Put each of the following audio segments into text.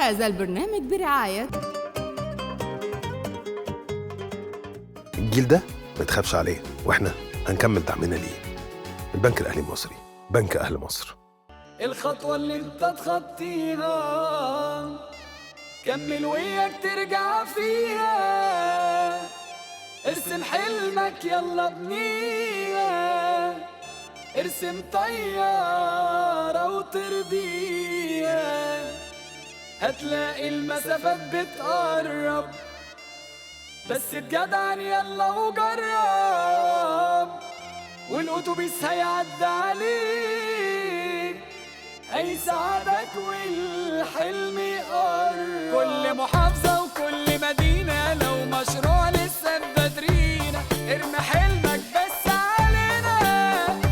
هذا البرنامج برعاية الجيل ده ما تخافش عليه، واحنا هنكمل دعمنا ليه. البنك الأهلي المصري، بنك أهل مصر. الخطوة اللي انت تخطيها كمل وياك ترجع فيها، ارسم حلمك يلا بنيها، ارسم طيارة وترضيها، هتلاقي المسافات بتقرب، بس تجدعن يلا وجرب، والأتوبيس هيعدي عليك هيساعدك والحلم يقرب. كل محافظة وكل مدينة لو مشروع لسه بدرينا، ارمي حلمك بس علينا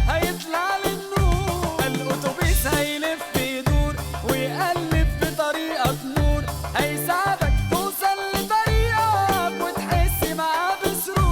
هيطلع للنور، الأتوبيس هيلف يدور ويقلب بطريقة نور، هيساعدك توصل لطريقك وتحس معاه بسرور.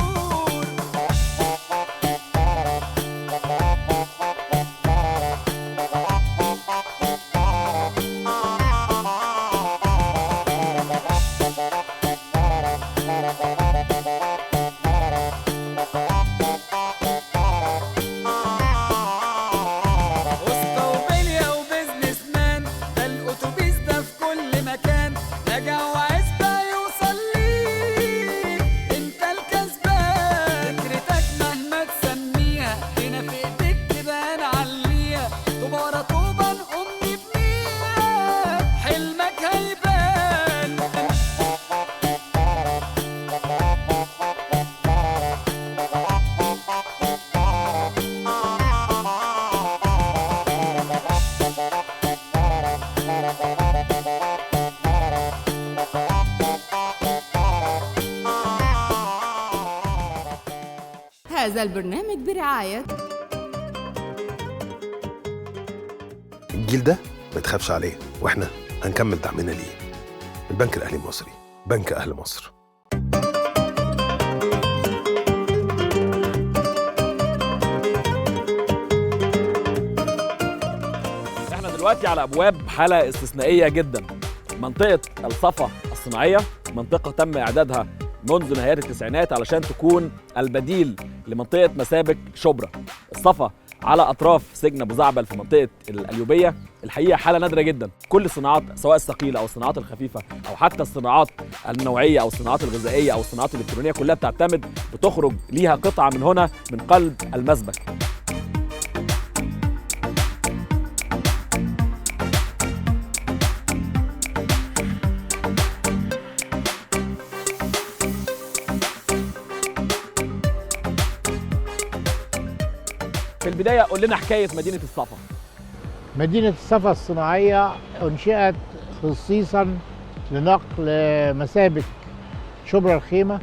هذا البرنامج برعاية الجيل ده ما تخافش عليه، واحنا هنكمل دعمنا ليه. البنك الأهلي المصري، بنك أهل مصر. احنا دلوقتي على ابواب حاله استثنائيه جدا. منطقه الصفا الصناعيه منطقه تم اعدادها منذ نهاية التسعينات علشان تكون البديل لمنطقة مسابك شبرا. الصفا على أطراف سجن أبو زعبل في منطقة القليوبية الحقيقة حالة نادرة جدا. كل الصناعات سواء الثقيلة أو الصناعات الخفيفة أو حتى الصناعات النوعية أو الصناعات الغذائية أو الصناعات الإلكترونية كلها بتخرج ليها قطعة من هنا من قلب المسبك. في البداية قول لنا حكاية مدينة الصفا. مدينة الصفا الصناعية أنشئت خصيصا لنقل مسابك شبرا الخيمة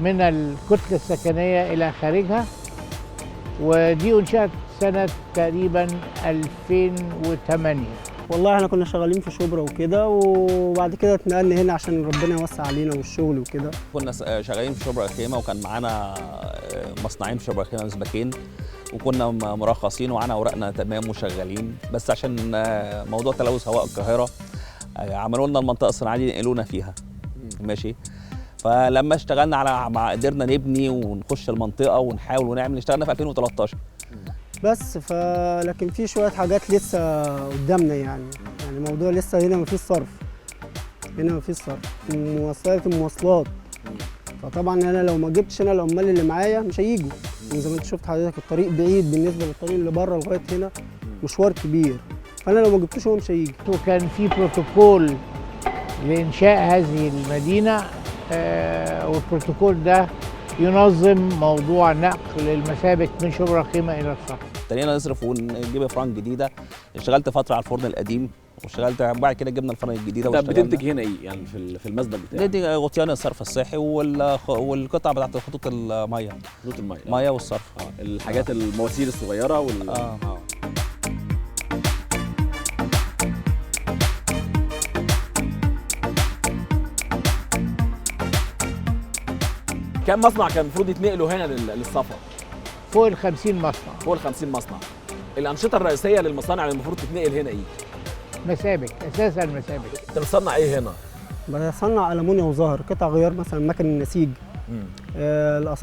من الكتلة السكنية إلى خارجها، ودي أنشئت سنة تقريبا 2008. والله احنا كنا شغالين في شبرا وكده، وبعد كده اتنقلنا هنا عشان ربنا يوسع علينا والشغل وكده. كنا شغالين في شبرا الخيمة وكان معانا مصنعين في شبرا الخيمة مسبكين، وكنا مرخصين ومعانا اوراقنا تمام وشغالين، بس عشان موضوع تلوث هواء القاهره عملوا لنا المنطقه الصناعيه دي نقلونا فيها. ماشي، فلما اشتغلنا قدرنا نبني ونخش المنطقه ونحاول ونعمل، اشتغلنا في 2013 بس لكن في شويه حاجات لسه قدامنا يعني الموضوع لسه هنا مفيش صرف، المواصلات. فطبعا انا لو ما جبتش انا العمال اللي معايا مش هيجوا، زي ما انت شفت حضرتك الطريق بعيد بالنسبه للطريق اللي بره لغايه هنا، مشوار كبير، فانا لو ما جبتوش هو مش هيجي. وكان في بروتوكول لإنشاء هذه المدينة، والبروتوكول ده ينظم موضوع نقل المسابك من شبرا الخيمة إلى الصفا. ابتدينا نصرف ونجيب افران جديده. اشتغلت فتره على الفرن القديم واشتغلت بعد كده جبنا الفرن الجديده. طب بتنتج هنا ايه يعني في المسبك بتاعك؟ دي غطيان الصرف الصحي والقطع بتاعت خطوط الميه. خطوط الميه، الميه والصرف. الحاجات المواسير الصغيره كم مصنع كان المفروض يتنقلوا هنا للصفا؟ فوق ال 50 مصنع. فوق ال 50 مصنع. الأنشطة الرئيسية للمصانع اللي المفروض تتنقل هنا إيه؟ مسابك، اساسا مسابك. انت بتصنع ايه هنا؟ بصنع ألمونيا وزهر، قطع غيار مثلا مكن النسيج،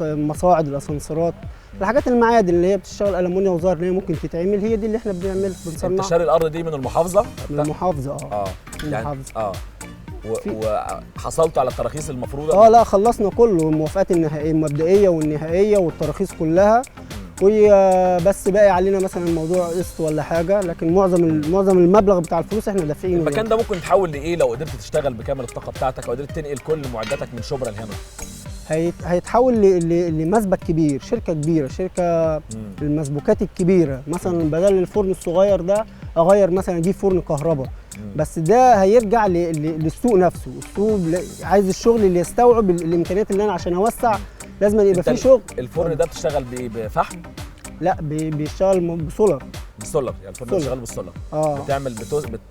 المصاعد، الاسانسيرات، الحاجات المعادن اللي هي بتشتغل ألمونيا وزهر اللي هي ممكن تتعمل، هي دي اللي احنا بنعملها انت بنصنعها. شاري الارض دي من المحافظه؟ من المحافظه يعني المحافظه. وحصلتوا على التراخيص المفروضه؟ لا خلصنا كله، الموافقات النهائيه المبدئيه والنهائيه والتراخيص كلها، بس باقي علينا مثلا موضوع قسط ولا حاجه، لكن معظم المبلغ بتاع الفلوس احنا دافعينه. المكان ده ممكن يتحول لايه لو قدرت تشتغل بكامل الطاقه بتاعتك او قدرت تنقل كل معداتك من شبرا لهنا؟ هيتحول لمسبك كبير، شركه كبيره، شركه المسبوكات الكبيره، مثلا بدل الفرن الصغير ده اغير مثلا اجيب فرن كهرباء، بس ده هيرجع للسوق نفسه. السوق عايز الشغل اللي يستوعب الامكانيات اللي انا عشان اوسع لازم يبقى فيه شغل. الفرن ده بتشتغل بفحم؟ لا بيشتغل بسولر. بالسولر، يعني الفرن بيشتغل بالسولر. بتعمل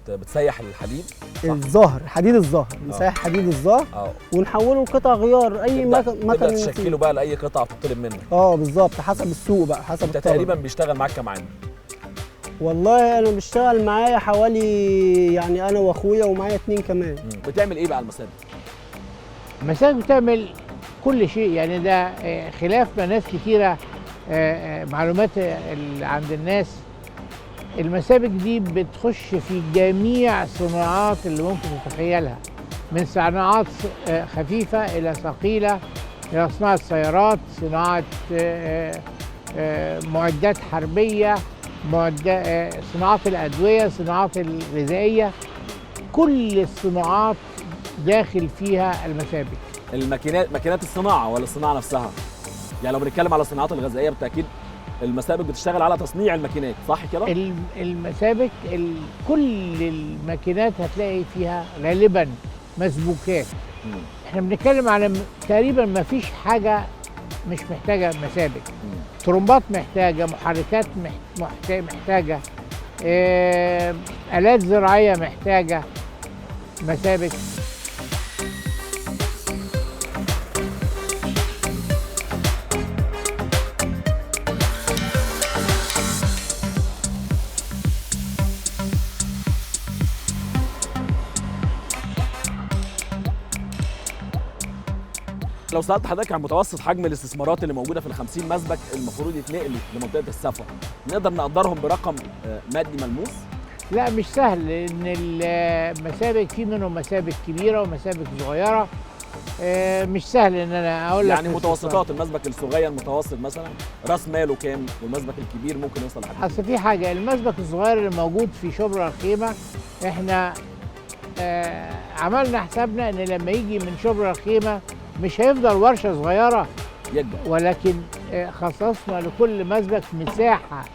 بتسيح الحديد، الظهر، حديد الظهر، نسيح حديد الظهر ونحوله لقطع غيار، اي مكن تشكله بقى لاي قطعه بتطلب منك. بالظبط، حسب السوق بقى، حسب انت تقريبا بيشتغل معاك كام عامل؟ والله انا بشتغل معايا حوالي، يعني انا واخويا ومعايا 2 كمان. بتعمل ايه بقى المسابق؟ المسابق بتعمل كل شيء، يعني ده خلاف ما ناس كتيره معلومات اللي عند الناس. المسابق دي بتخش في جميع الصناعات اللي ممكن تتخيلها، من صناعات خفيفه الى ثقيله، الى صناعه سيارات، صناعه معدات حربيه، صناعات الادويه، صناعات الغذائيه، كل الصناعات داخل فيها المسابق. ماكينات الصناعه ولا الصناعه نفسها؟ يعني لو بنتكلم على الصناعات الغذائيه بالتاكيد المسابق بتشتغل على تصنيع الماكينات، صح كده؟ المسابق كل الماكينات هتلاقي فيها غالبا مسبوكات. احنا بنتكلم على تقريبا ما فيش حاجه مش محتاجه مسابق. طرمبات محتاجه، محركات محتاجه، آلات زراعيه محتاجه مسابق. لو سألت حضرتك عن متوسط حجم الاستثمارات اللي موجودة في ال50 مسبك المفروض يتنقلوا لمنطقة الصفا، نقدر نقدرهم برقم مادي ملموس؟ لا مش سهل، لأن المسابق في منهم مسابق كبيرة ومسابق صغيرة، مش سهل إن أنا أقول لك. يعني متوسطات المسبك الصغير المتوسط مثلا راس ماله كام، والمسبك الكبير ممكن يوصل لحد؟ أصل في حاجة، المسبك الصغير اللي موجود في شبرا الخيمة إحنا عملنا حسابنا إن لما يجي من شبرا الخيمة مش هيفضل ورشة صغيرة يكبر، ولكن خصصنا لكل مسبك مساحة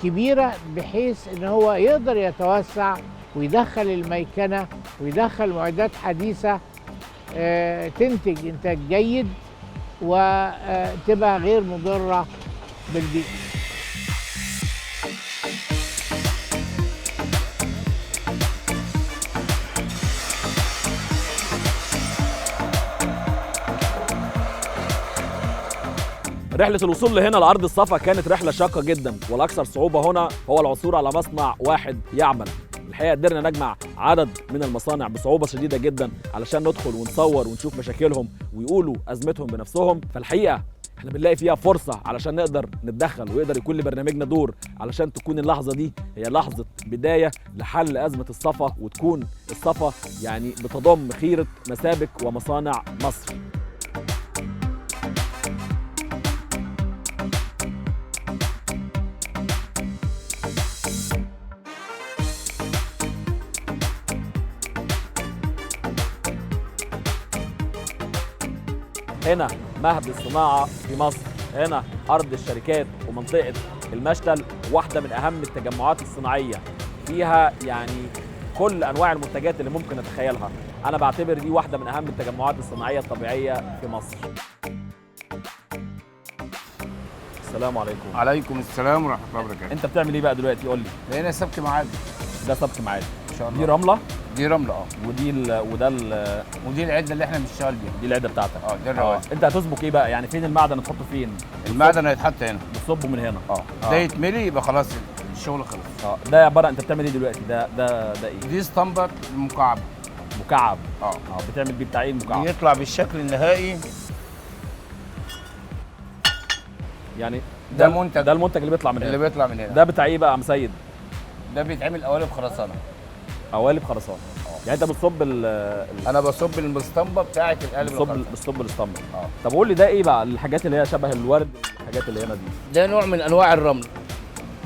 كبيرة بحيث ان هو يقدر يتوسع ويدخل الميكنة ويدخل معدات حديثة تنتج انتاج جيد وتبقى غير مضرة بالبيئة. رحلة الوصول لهنا لأرض الصفا كانت رحلة شاقة جدا، والأكثر صعوبة هنا هو العثور على مصنع واحد يعمل. الحقيقة قدرنا نجمع عدد من المصانع بصعوبة شديدة جدا علشان ندخل ونصور ونشوف مشاكلهم ويقولوا أزمتهم بنفسهم. فالحقيقة احنا بنلاقي فيها فرصة علشان نقدر نتدخل ويقدر يكون لبرنامجنا دور علشان تكون اللحظة دي هي لحظة بداية لحل أزمة الصفا، وتكون الصفا يعني بتضم خيرة مسابك ومصانع مصر. هنا مهد الصناعة في مصر، هنا أرض الشركات ومنطقة المشتل، واحدة من أهم التجمعات الصناعية فيها يعني كل أنواع المنتجات اللي ممكن نتخيلها. أنا بعتبر دي واحدة من أهم التجمعات الصناعية الطبيعية في مصر. السلام عليكم. عليكم السلام ورحمة الله وبركاته. أنت بتعمل إيه بقى دلوقتي؟ قول لي. هنا سبك معادن. ده سبك معادن إن شاء الله. دي رملة؟ دي رملة ودي العدة اللي احنا بنشتغل بيها. دي العدة بتاعتك. دي الرواسب. أنت هتسبك إيه بقى؟ يعني فين المعدن تحطه فين؟ المعدن هيتحط هنا. بتصبه من هنا. ده يتملي يبقى خلاص الشغل خلص. ده عباره، انت بتعمل ايه دلوقتي؟ ده ايه؟ دي اسطمبة مكعب. مكعب. اه بتعمل بيه بتاع ايه المكعب؟ بيطلع بالشكل النهائي. يعني ده منتج. ده المنتج اللي بيطلع من هنا. اللي بيطلع من هنا ده بتاع ايه بقى يا عم سيد؟ ده بيتعمل قوالب خرسانة. قوالب خرسانة. يعني انت بتصب انا بصب الاسطمبة بتاعت القالب الخرسانة. بتصب الاسطمبة. طب قول لي ده ايه بقى الحاجات اللي هي شبه الورد، الحاجات اللي هنا دي؟ ده نوع من انواع الرمل.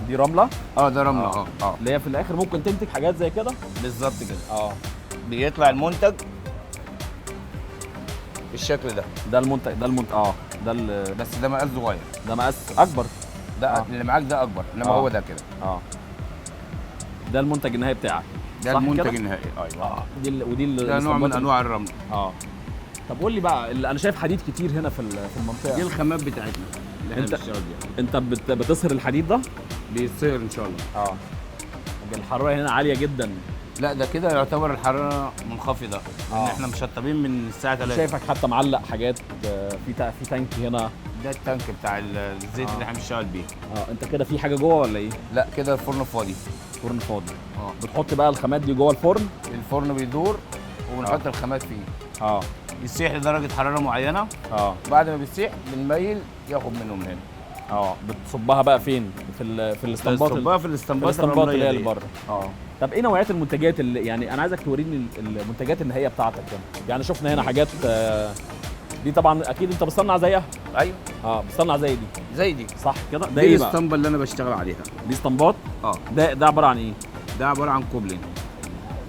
دي رملة؟ ده رملة. اللي هي في الاخر ممكن تنتج حاجات زي كده؟ بالظبط كده. بيطلع المنتج بالشكل ده. ده المنتج بس ده مقاس صغير. ده مقاس اكبر. ده اللي معاك ده اكبر، انما هو ده كده. ده المنتج النهائي بتاعك. ده المنتج النهائي. ايوه. ودي ده نوع من انواع الرمل. طب قول لي بقى، انا شايف حديد كتير هنا في المنطقه. دي الخامات بتاعتنا اللي احنا بنشتغل بيها. انت بتصهر الحديد ده؟ بيتصهر ان شاء الله. الحراره هنا عاليه جدا. لا ده كده يعتبر الحراره منخفضه، لان احنا مشطبين من الساعه 3. شايفك حتى معلق حاجات في تانك هنا. ده التانك بتاع الزيت اللي احنا بنشتغل بيه. انت كده في حاجه جوه ولا ايه؟ لا كده الفرن فاضي. فرن فاضي. بتحط بقى الخامات دي جوه الفرن؟ الفرن بيدور وبنحط الخامات فيه. يسيح لدرجه حراره معينه. بعد ما بيسيح بنميل ياخد منه من هنا. بتصبها بقى فين؟ في الاستنباط. بتصبها في الاستنباط اللي هي اللي بره. طب ايه نوعيات المنتجات اللي يعني انا عايزك توريني المنتجات النهائيه بتاعتك يعني شفنا هنا حاجات دي طبعا اكيد انت بتصنع زيها. ايوه. بتصنع زي دي صح كده. ده ايه الاسطمبه اللي انا بشتغل عليها؟ دي اسطمبات. ده عباره عن ايه؟ ده عباره عن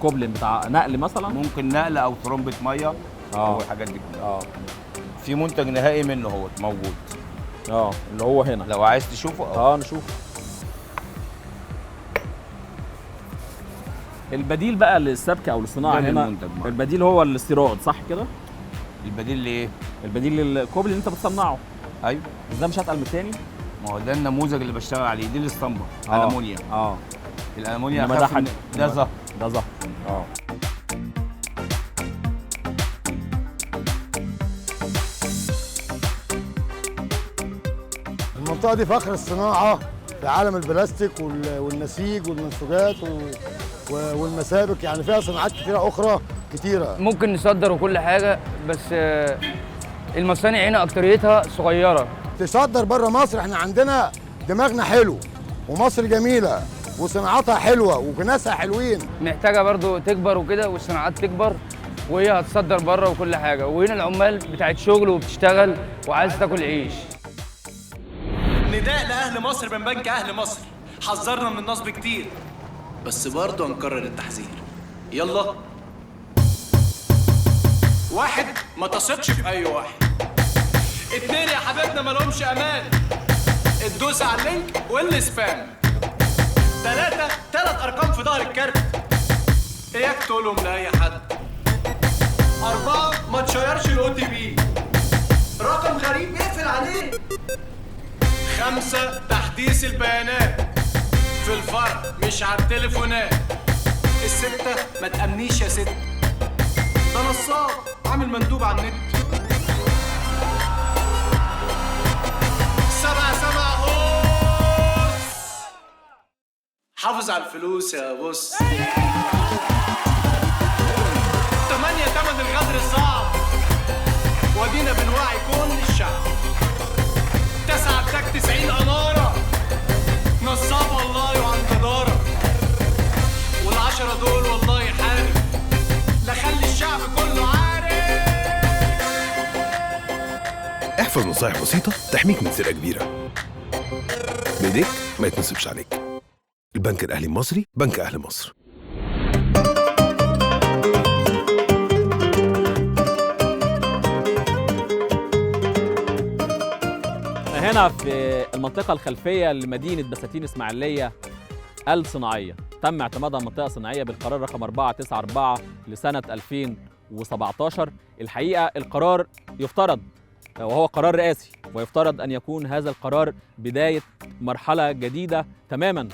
كوبلين بتاع نقل مثلا. ممكن نقل او ترمبه ميه او الحاجات دي كلها. في منتج نهائي منه هو موجود. اللي هو هنا لو عايز تشوفه. نشوف البديل بقى للسبكه او الصناعه هنا. البديل هو الاستيراد صح كده؟ البديل لايه؟ البديل للكوبل اللي انت بتصنعه. ايوه. ده مش اتقل من الثاني؟ ما هو ده النموذج اللي بشتغل عليه. دي الاسطمبه المونيا. الالمونيا ده زهر. المنطقة دي فخر الصناعة في عالم البلاستيك والنسيج والمنسوجات والمسابك، يعني فيها صناعات كتيرة أخرى كتيرة. ممكن نصدر وكل حاجة، بس المصانع هنا أكتريتها صغيرة. تصدر بره مصر، احنا عندنا دماغنا حلو ومصر جميلة وصناعاتها حلوة وناسها حلوين. محتاجة برضو تكبر وكده والصناعات تكبر وهي هتصدر بره وكل حاجة، وهنا العمال بتاعت شغل وبتشتغل وعايز تاكل عيش. نداء لأهل مصر من بنك أهل مصر، حذرنا من النصب كتير بس برضه هنكرر التحذير. يلا. 1 ما تثقش في أي واحد. 2 يا حبيبنا مالهمش أمان، الدوس على اللينك والسبام. 3 أرقام في ظهر الكارت، إياك تقولهم لأي حد. 4 ما تشيرش الOTP، رقم غريب اقفل عليه. 5 تحديث البيانات في الفرع مش على التليفونات. 6 ما تأمنيش يا ست، ده نصاب عامل مندوب على النت. 7 هوس، حافظ على الفلوس يا بص. 8 تمن الغدر الصعب، ودينا بنوعي كل الشعب. 9 اداك 90 أنارة، نصاب والله وعن جدارة. وال10 دول والله حارب، لا خلي الشعب كله عارف. احفظ نصايح بسيطة تحميك من سرقة كبيرة. بإيديك ما يتنصبش عليك. البنك الأهلي المصري، بنك أهل مصر. هنا في المنطقة الخلفية لمدينة بساتين إسماعيلية الصناعية، تم اعتمادها منطقة صناعية بالقرار رقم 494 لسنة 2017. الحقيقة القرار يفترض وهو قرار رئاسي، ويفترض أن يكون هذا القرار بداية مرحلة جديدة تماماً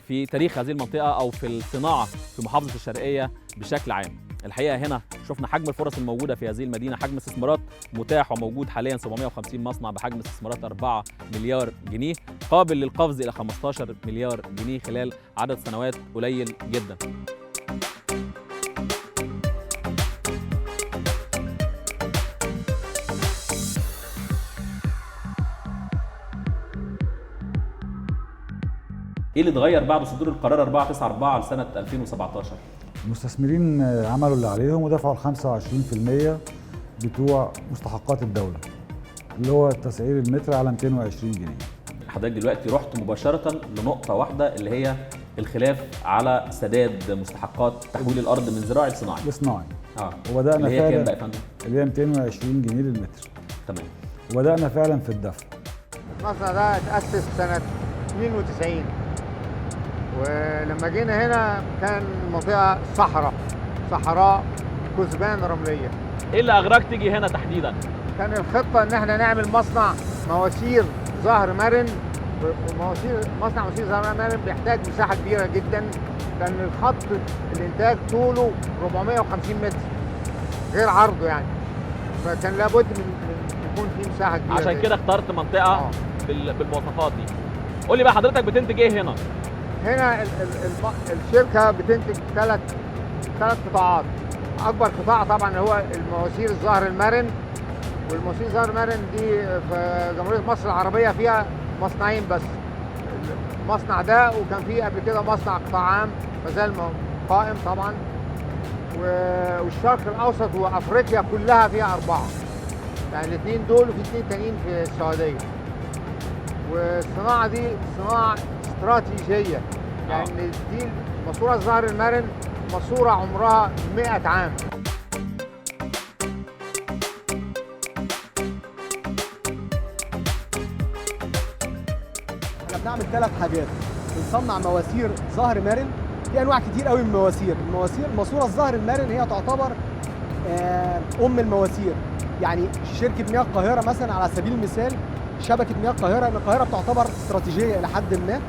في تاريخ هذه المنطقة أو في الصناعة في محافظة الشرقية بشكل عام. الحقيقه هنا شفنا حجم الفرص الموجوده في هذه المدينه، حجم استثمارات متاح وموجود حاليا 750 مصنع بحجم استثمارات 4 مليار جنيه، قابل للقفز الى 15 مليار جنيه خلال عدد سنوات قليل جدا. ايه اللي اتغير بعد صدور القرار 494 لسنه 2017؟ المستثمرين عملوا اللي عليهم ودفعوا ال 25% بتوع مستحقات الدوله اللي هو تسعير المتر على 220 جنيه. حضرتك دلوقتي رحت مباشره لنقطه واحده اللي هي الخلاف على سداد مستحقات تحويل الارض من زراعي لصناعي. لصناعي. اللي وبدانا هي فعلا كام بقى يا فندم؟ اللي هي 220 جنيه للمتر. تمام. وبدانا فعلا في الدفع. المصنع ده اتأسس سنة 92 ولما جينا هنا كان منطقة صحراء كثبان رملية. ايه اللي اغراك تيجي هنا تحديدا؟ كان الخطة ان احنا نعمل مصنع مواسير ظهر مرن، مصنع مواسير ظهر مرن بيحتاج مساحة كبيرة جدا، لأن الخط الإنتاج طوله 450 متر غير عرضه يعني، فكان لابد من يكون في مساحة كبيرة. عشان كده اخترت منطقة بالمواصفات دي. قول لي بقى حضرتك بتنتج ايه هنا؟ هنا الشركة بتنتج ثلاث قطاعات. أكبر قطاع طبعا هو المواسير الظهر المرن، والمواسير الظهر المرن دي في جمهورية مصر العربية فيها مصنعين بس، المصنع ده وكان فيه قبل كده مصنع قطاع عام مازال قائم طبعا، والشرق الأوسط وأفريقيا كلها فيها 4، يعني الاثنين دول وفي 2 تانيين في السعودية. والصناعة دي صناعة استراتيجية، يعني دي ماسورة الظهر المرن ماسورة عمرها 100 عام. احنا بنعمل 3 حاجات، بنصنع مواسير ظهر مرن، في انواع كتير قوي من المواسير، ماسورة الظهر المرن هي تعتبر ام المواسير، يعني شركة مياه القاهرة مثلا على سبيل المثال، شبكة مياه القاهرة، ان القاهرة بتعتبر استراتيجية الى حد ما،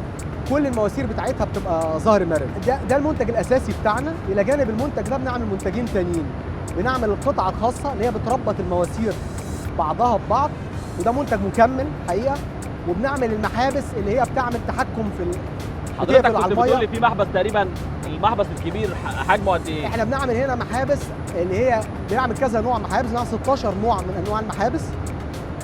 كل المواسير بتاعتها بتبقى ظهر مرن. ده المنتج الاساسي بتاعنا. الى جانب المنتج ده بنعمل منتجين تانيين، بنعمل القطعة الخاصة اللي هي بتربط المواسير بعضها ببعض، وده منتج مكمل حقيقة، وبنعمل المحابس اللي هي بتعمل تحكم في حضرتك كنت بتقول لي في محبس تقريبا، المحبس الكبير حجمه قد ايه؟ احنا بنعمل هنا محابس اللي هي بنعمل كذا نوع محابس، بنعمل 16 نوع من انواع المحابس.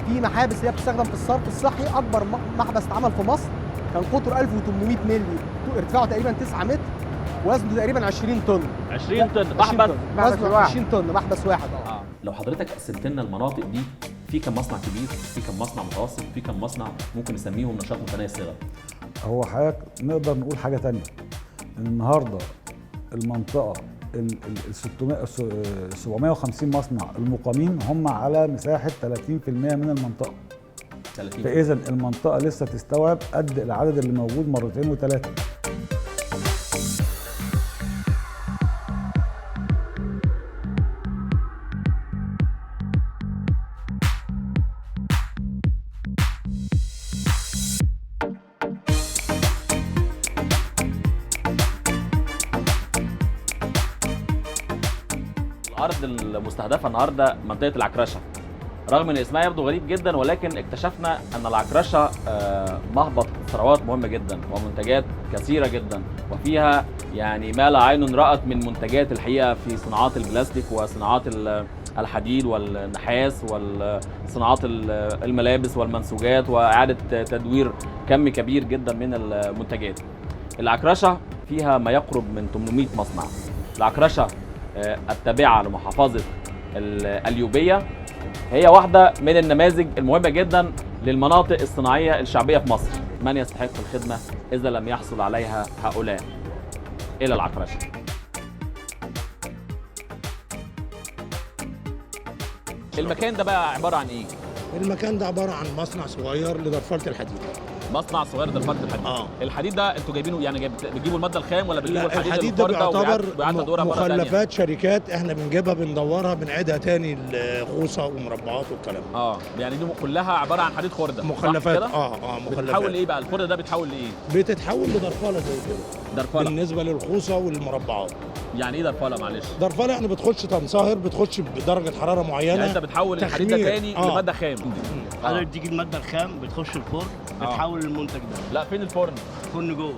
في محابس اللي هي بتستخدم في الصرف الصحي، اكبر محبس اتعمل في مصر كان قطره 1800 مللي، ارتفاعه تقريبا 9 متر، وزنه تقريبا 20 طن. 20 طن محبس؟ وزنه 20 طن محبس واحد. لو حضرتك قسمت لنا المناطق دي، في كم مصنع كبير، في كم مصنع متوسط، في كم مصنع ممكن نسميهم نشاط متناهي الصغر؟ هو حضرتك نقدر نقول حاجه ثانيه، ان النهارده المنطقه ال 750 مصنع المقامين هم على مساحه 30% من المنطقه. 30. فاذا المنطقه لسه تستوعب قد العدد اللي موجود مرتين وثلاثه. الارض المستهدفه النهارده منطقه العكرشه، رغم ان اسمها يبدو غريب جدا، ولكن اكتشفنا ان العكرشه مهبط ثروات مهمه جدا ومنتجات كثيره جدا، وفيها يعني ما لا عين رأت من منتجات الحقيقه في صناعات البلاستيك وصناعات الحديد والنحاس وصناعات الملابس والمنسوجات واعاده تدوير كم كبير جدا من المنتجات. العكرشه فيها ما يقرب من 800 مصنع. العكرشه التابعه لمحافظه القليوبيه هي واحدة من النماذج المهمة جدا للمناطق الصناعية الشعبية في مصر. من يستحق الخدمة إذا لم يحصل عليها هؤلاء؟ إلى العكرشة. المكان ده بقى عبارة عن إيه؟ المكان ده عبارة عن مصنع صغير لدرفلة الحديد. مصنع صغير لدرفلة الحديد. الحديد ده انتوا جايبينه يعني بتجيبوا المادة الخام ولا بتجيبوا الحديد ده بيعتبر مخلفات شركات احنا بنجيبها بندورها بنعيدها تاني لخوصة ومربعات والكلام. يعني دي كلها عبارة عن حديد خردة. مخلفات. مخلفات. بتتحول لإيه بقى؟ الخردة ده بيتحول لإيه؟ بتتحول لدرفلة زي كده. درفله بالنسبه للخوصه والمربعات. يعني ايه درفله معلش؟ درفله يعني بتخش تنصهر، بتخش بدرجه حراره معينه، يعني انت بتحول الحديد ده تاني لماده خام. حضرتك تيجي الماده الخام بتخش الفرن بتحول المنتج ده. لا فين الفرن؟ الفرن جوه.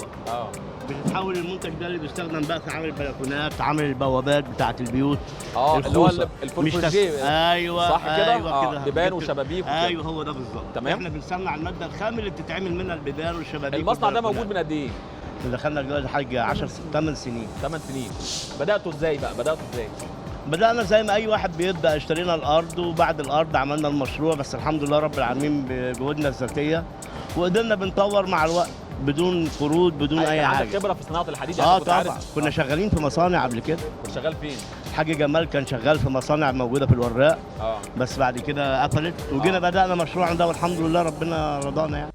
بتتحول المنتج ده اللي بيستخدم بقى في عمل البلكونات، عمل البوابات بتاعه البيوت. اللي هو الفولفولجيه. ايوه صح كده؟ ايوه كده. بيبان وشبابيك وكده. ايوه هو ده بالظبط. تمام. احنا بنصنع الماده الخام اللي بتتعمل منها البيبان والشبابيك. المصنع ده موجود من قد ايه؟ دخلنا دلوقتي حاجه 8 سنين. 8 سنين. بداتوا ازاي بقى؟ بدأنا زي ما أي واحد بيبدأ، اشترينا الأرض وبعد الأرض عملنا المشروع، بس الحمد لله رب العالمين بجهودنا الذاتية وقدرنا بنطور مع الوقت بدون قروض بدون أي حاجة. عندك خبرة في صناعة الحديد يعني؟ طبعا كنا شغالين في مصانع قبل كده. كنت شغال فين؟ الحاج جمال كان شغال في مصانع موجودة في الوراق. بس بعد كده قفلت وجينا بدأنا مشروعنا ده والحمد لله ربنا رضانا يعني.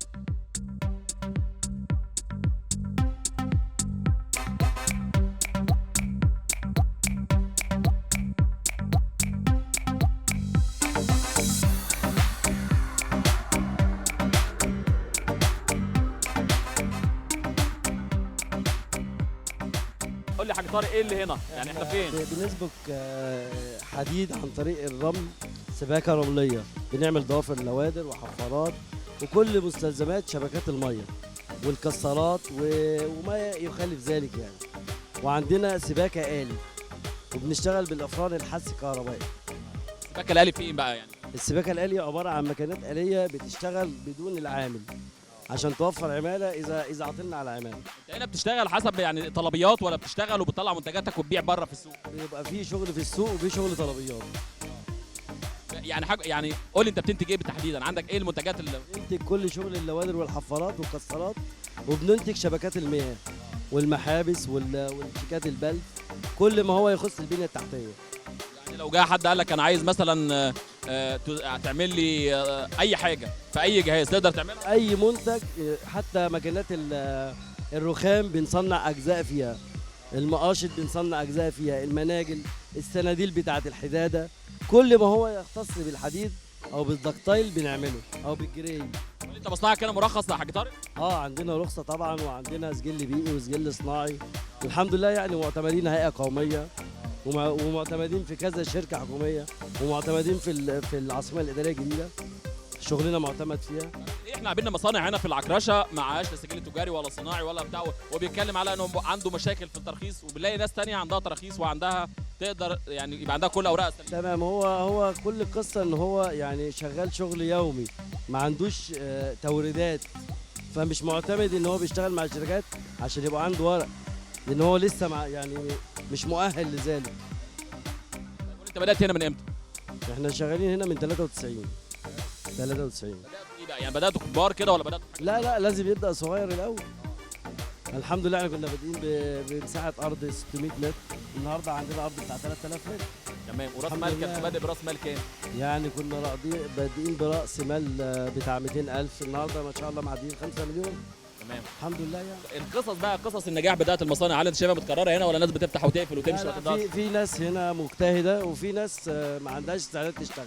قول لي يا حاج طارق ايه اللي هنا؟ يعني احنا فين؟ بنسبك حديد عن طريق الرمل، سباكه رمليه، بنعمل ضوافر لوادر وحفارات وكل مستلزمات شبكات الميه والكسرات وما يخالف ذلك يعني. وعندنا سباكه آلي وبنشتغل بالافران الحث الكهربائي. السباكه الآلي فين بقى يعني؟ السباكه الآلية عباره عن مكانات آلية بتشتغل بدون العامل عشان توفر عماله اذا عطلنا على عماله. انت هنا بتشتغل حسب يعني طلبيات ولا بتشتغل وبتطلع منتجاتك وتبيع بره في السوق؟ بيبقى في شغل في السوق وفي شغل طلبيات. يعني حاجه يعني قول لي انت بتنتج ايه بالتحديدا؟ عندك ايه المنتجات اللي بننتج؟ كل شغل اللوادر والحفارات والكسرات، وبننتج شبكات المياه والمحابس والشيكات البلد، كل ما هو يخص البنيه التحتيه. يعني لو جه حد قال لك انا عايز مثلا تعمل لي اي حاجه في اي جهاز تقدر تعملها؟ اي منتج، حتى ماكينات الرخام بنصنع اجزاء فيها، المقاشط بنصنع اجزاء فيها، المناجل، السناديل بتاعه الحداده، كل ما هو يختص بالحديد او بالدكتايل بنعمله او بالجري. انت مصنعك هنا مرخص يا حاج طارق؟ عندنا رخصه طبعا، وعندنا سجل بيئي وسجل صناعي الحمد لله يعني، معتمدين هيئه قوميه ومعتمدين في كذا شركه حكوميه ومعتمدين في العاصمه الاداريه الجديده، شغلنا معتمد فيها. احنا قابلنا مصانع هنا في العكرشه معهاش لا سجل تجاري ولا صناعي ولا بتاع، وبيتكلم على انه عنده مشاكل في الترخيص، وبنلاقي ناس تانية عندها تراخيص وعندها تقدر يعني يبقى عندها كل اوراق سليمه. تمام. هو كل القصه ان هو يعني شغال شغل يومي، ما عندوش توريدات، فمش معتمد ان هو بيشتغل مع الشركات عشان يبقى عنده ورق، لان هو لسه يعني مش مؤهل لذلك. انت بدات هنا من امتى؟ احنا شغالين هنا من 93. يعني بداتوا كبار كده ولا بداتوا؟ لا لازم يبدا صغير الاول. الحمد لله احنا كنا بادئين بمساحه ارض 600 متر، النهارده عندنا ارض بتاع 3000 متر. تمام. وراس مال كان بادئ براس مال كام؟ يعني كنا بادئين براس مال بتاع 200,000، النهارده ما شاء الله معديين 5 مليون. تمام الحمد لله يعني. القصص بقى قصص النجاح بدايه المصانع، هل انت شايفها متكرره هنا ولا ناس بتفتح وتقفل وتمشي لا في ناس هنا مجتهده وفي ناس ما عندهاش استعداد تشتغل.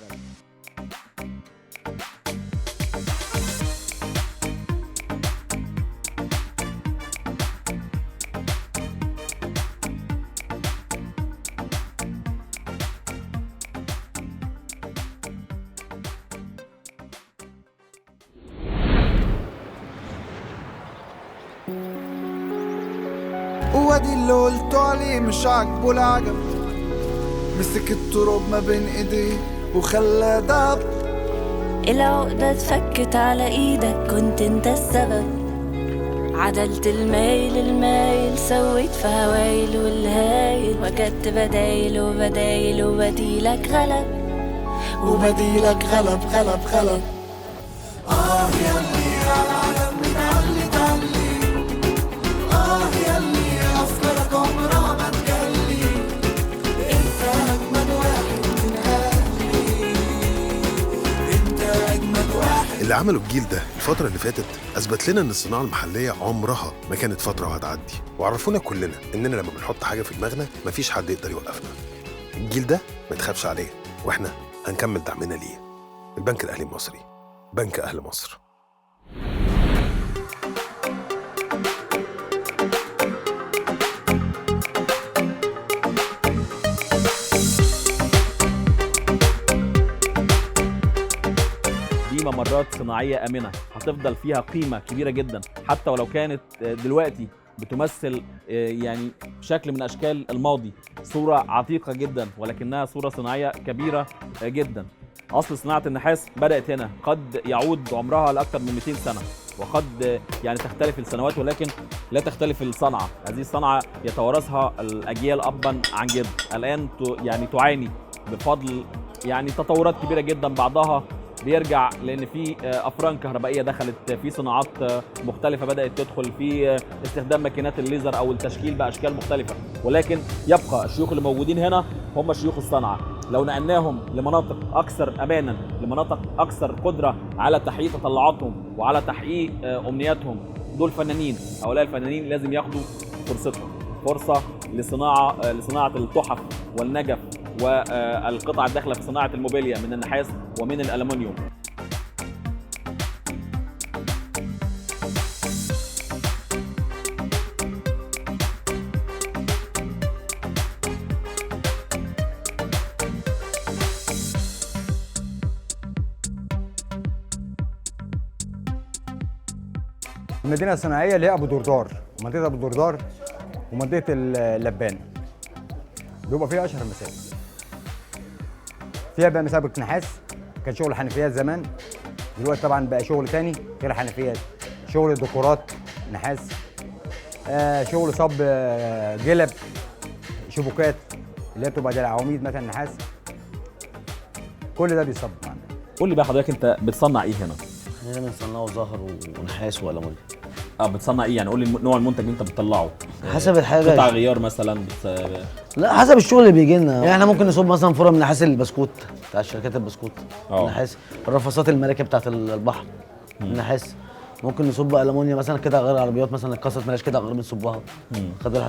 وادي اللي قلته عليه مش عاجبه العجب، مسك التراب ما بين ايديه وخلى دهب. العقدة اتفكت على ايدك، كنت انت السبب، عدلت المايل سويت في هوايل والهايل، وجدت بدايل وبديلك غلب غلب. ياللي على العالم بتعلي ياللي افكارك عمرها ما تجلي، انت اجمد واحد من اهلي، انت اجمد واحد. اللي عمله الجيل ده الفترة اللي فاتت أثبت لنا إن الصناعة المحلية عمرها ما كانت فترة وهتعدي، وعرفونا كلنا إننا لما بنحط حاجة في دماغنا مفيش حد يقدر يوقفنا. الجيل ده ما تخافش عليه، وإحنا هنكمل دعمنا ليه. البنك الأهلي المصري، بنك أهل مصر. ممرات صناعية آمنة هتفضل فيها قيمة كبيرة جدا، حتى ولو كانت دلوقتي بتمثل يعني شكل من أشكال الماضي، صورة عتيقة جدا ولكنها صورة صناعية كبيرة جدا. أصل صناعة النحاس بدأت هنا، قد يعود عمرها لأكثر من 200 سنة، وقد يعني تختلف السنوات ولكن لا تختلف الصنعة. هذه الصنعة يتوارثها الأجيال أبا عن جد. الآن يعني تعاني بفضل يعني تطورات كبيرة جدا، بعضها بيرجع لأن في أفران كهربائية دخلت، في صناعات مختلفة بدأت تدخل، في استخدام ماكينات الليزر أو التشكيل بأشكال مختلفة، ولكن يبقى الشيوخ اللي موجودين هنا هم شيوخ الصنعة. لو نقلناهم لمناطق أكثر أمانا، لمناطق أكثر قدرة على تحقيق تطلعاتهم وعلى تحقيق أمنياتهم، دول فنانين. هؤلاء الفنانين لازم ياخدوا فرصتهم، فرصة لصناعة التحف والنجف والقطع الداخلة في صناعة الموبيليا من النحاس ومن الألمنيوم. المدينة الصناعية اللي هي أبو دردار، منطقة أبو دردار ومنطقة اللبان بيبقى فيها أشهر المسابق. فيها بقى مسابق نحاس، كان شغل حنفيات زمان، دلوقتي طبعا بقى شغل تاني غير حنفيات، شغل ديكورات نحاس، شغل صب جلب، شبكات اللي هي بتبقى زي العواميد مثلا نحاس، كل ده بيصب معنا. قول لي بقى حضرتك انت بتصنع ايه هنا؟ احنا بنصنعه زهر ونحاس والومنيوم. بتصنع ايه يعني؟ قول لي نوع المنتج اللي انت بتطلعه. حسب الحاجه، قطع غيار مثلا لا حسب الشغل اللي بيجي لنا. يعني احنا ممكن نصب مثلا فوره من نحاس البسكوت بتاع شركات البسكوت، نحاس الرفاصات المراكب بتاعت البحر نحاس. ممكن نصب المونيا مثلا كده غير عربيات مثلا اتكسرت ملاش كده غير بنصبها.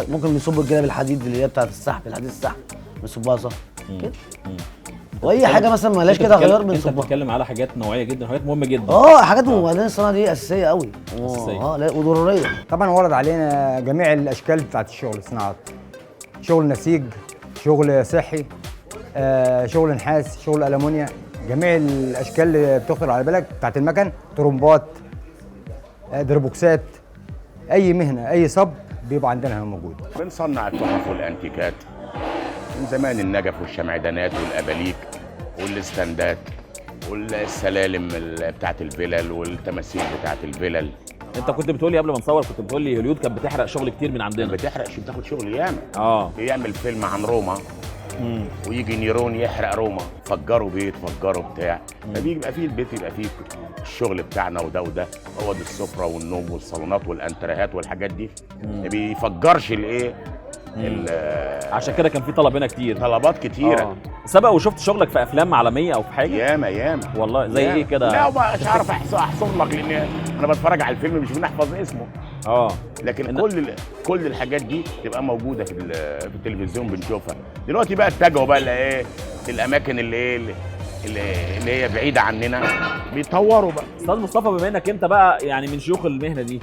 ممكن نصب الجلاب الحديد اللي هي بتاعت السحب، الحديد السحب بنصبها صح كده. واي حاجه مثلا ملاش كده غير بنصبها. انت بتتكلم على حاجات نوعيه جدا، حاجات مهمه جدا. حاجات مهمه. الصناعه دي اساسيه قوي، لا وضروريه. طبعا ورد علينا جميع الاشكال بتاعت الشغل، الصناعات، شغل نسيج، شغل صحي، شغل نحاس، شغل ألمونيا، جميع الاشكال اللي بتخطر على بالك بتاعت المكن، طرمبات، دربوكسات، اي مهنه اي صب بيبقى عندنا هنا موجود. بنصنع التحف والانتيكات من زمان، النجف والشمعدانات والاباليك والاستندات والسلالم بتاعت الفلل والتماثيل بتاعت الفلل. انت كنت بتقول لي قبل ما نصور، كنت بتقول لي هوليود كانت بتحرق شغل كتير من عندنا. بتاخد شغل ياما. يعمل فيلم عن روما ويجي نيرون يحرق روما، فجروا بيت فجروا بتاع، فبيبقى فيه البيت يبقى فيه الشغل بتاعنا وده اوض السفره والنوم والصالونات والانتريهات والحاجات دي. ما بيفجرش الايه عشان كده كان في طلب هنا كتير، طلبات كتيره. سبق وشفت شغلك في افلام عالميه او في حاجه؟ ياما والله. زي ايه كده؟ لا مش عارف احصر لك، لان انا بتفرج على الفيلم مش بنحفظ اسمه. لكن كل الحاجات دي تبقى موجوده في التلفزيون بنشوفها. دلوقتي بقى اتجهوا بقى لايه، الاماكن اللي هي بعيده عننا بيطوروا بقى. استاذ مصطفى، بما انك انت بقى يعني من شيوخ المهنه دي،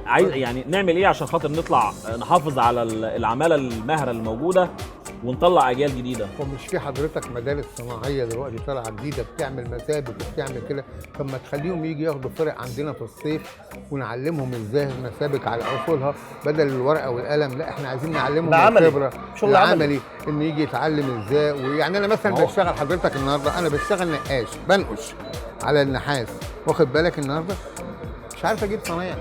عايز يعني نعمل ايه عشان خاطر نطلع نحافظ على العماله الماهره الموجوده ونطلع اجيال جديده؟ ومش في حضرتك مدارس صناعيه دلوقتي طالعه جديده بتعمل مسابق وبتعمل كده؟ طب ما تخليهم يجي ياخدوا فرق عندنا في الصيف ونعلمهم ازاي المسابق على اصولها بدل الورقه والقلم. لا احنا عايزين نعلمهم الخبره، شغل عملي، ان يجي يتعلم ازاي. ويعني انا مثلا بشتغل حضرتك النهارده، انا بشتغل نقاش بنقش على النحاس، واخد بالك؟ النهارده مش عارف اجيب صنايعي،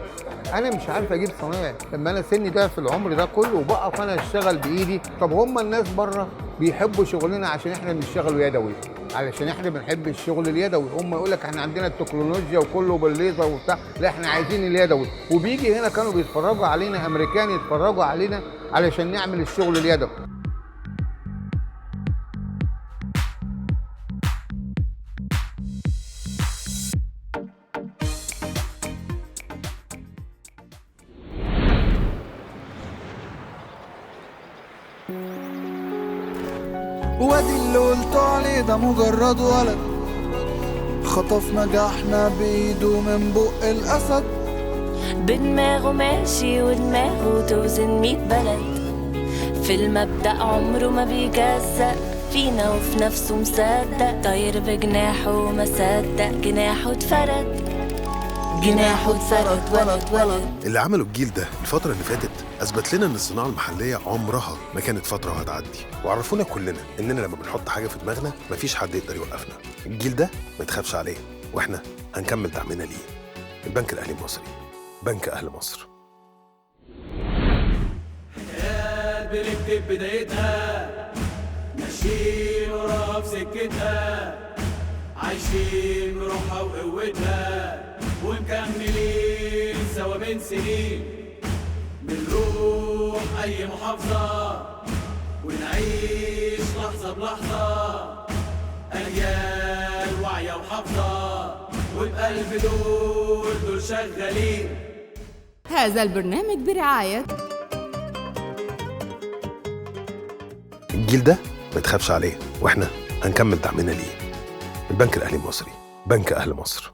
انا مش عارف اجيب صنايعي لما انا سني ده في العمر ده كله وبقف انا اشتغل بايدي. طب هم الناس بره بيحبوا شغلنا عشان احنا بنشتغل يدوي، علشان احنا بنحب الشغل اليدوي. هم يقول لك احنا عندنا التكنولوجيا وكله بالليزر وبتاع، لا احنا عايزين اليدوي. وبيجي هنا كانوا بيتفرجوا علينا، امريكان يتفرجوا علينا علشان نعمل الشغل اليدوي. وادي اللي قلتوا عليه ده مجرد ولد خطف نجاحنا بايده من بق الاسد، بدماغه ماشي ودماغه توزن 100 بلد، في المبدأ عمره ما بيجزأ، فينا وفي نفسه مصدق، طاير بجناحه وما صدق جناحه اتفرد، جناحه اتفرد ولد. اللي عمله الجيل ده الفترة اللي فاتت أثبت لنا إن الصناعة المحلية عمرها ما كانت فترة وهتعدي، وعرفونا كلنا إننا لما بنحط حاجة في دماغنا مفيش حد يقدر يوقفنا. الجيل ده ما تخافش عليه، وإحنا هنكمل دعمنا ليه. البنك الأهلي المصري، بنك أهل مصر. بنكتب بدايتها، ماشيين وراها في سكتها، عايشين بروحها وقوتها، ومكملين سوا من سنين، بنروح أي محافظة ونعيش لحظة بلحظة، أجيال واعية وحافظة، وبقلب دول شغالين. هذا البرنامج برعاية الجيل ده ما تخافش عليه، وإحنا هنكمل دعمنا ليه. البنك الأهلي المصري، بنك أهل مصر.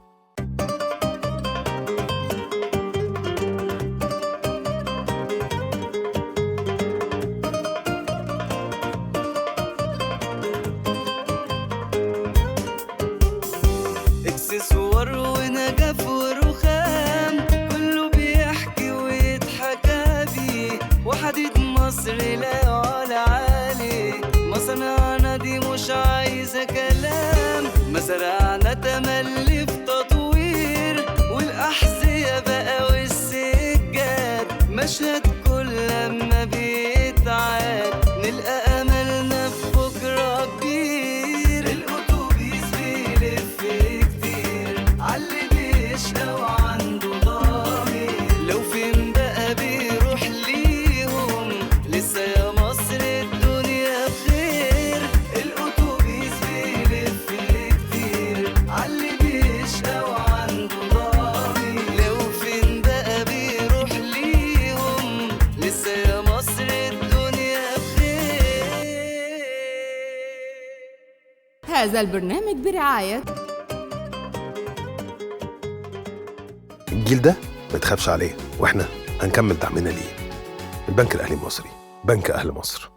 اكسسوار ونجف ورخام، كله بيحكي ويتحكى بيه، وحديد مصر لا يعلى عليه، مصنعنا دي مش عايزة كلام، مزرعنا تملي في تطوير، والأحذية بقى والسجاد، مشهد كل لما بيتعاد، نلقى أملنا في بكرة كبير، الأتوبيس بيلف كتير، عاللي بيشقى وعنده ضمير، لو فين بقى بيروح ليهم، لسه يا مصر الدنيا بخير، الأتوبيس بيلف كتير، عاللي بيشقى وعنده ضمير، لو فين بقى بيروح ليهم، لسه يا مصر الدنيا بخير. هذا البرنامج برعاية الجيل ده ما تخافش عليه، وإحنا هنكمل دعمنا ليه. البنك الأهلي المصري، بنك أهل مصر.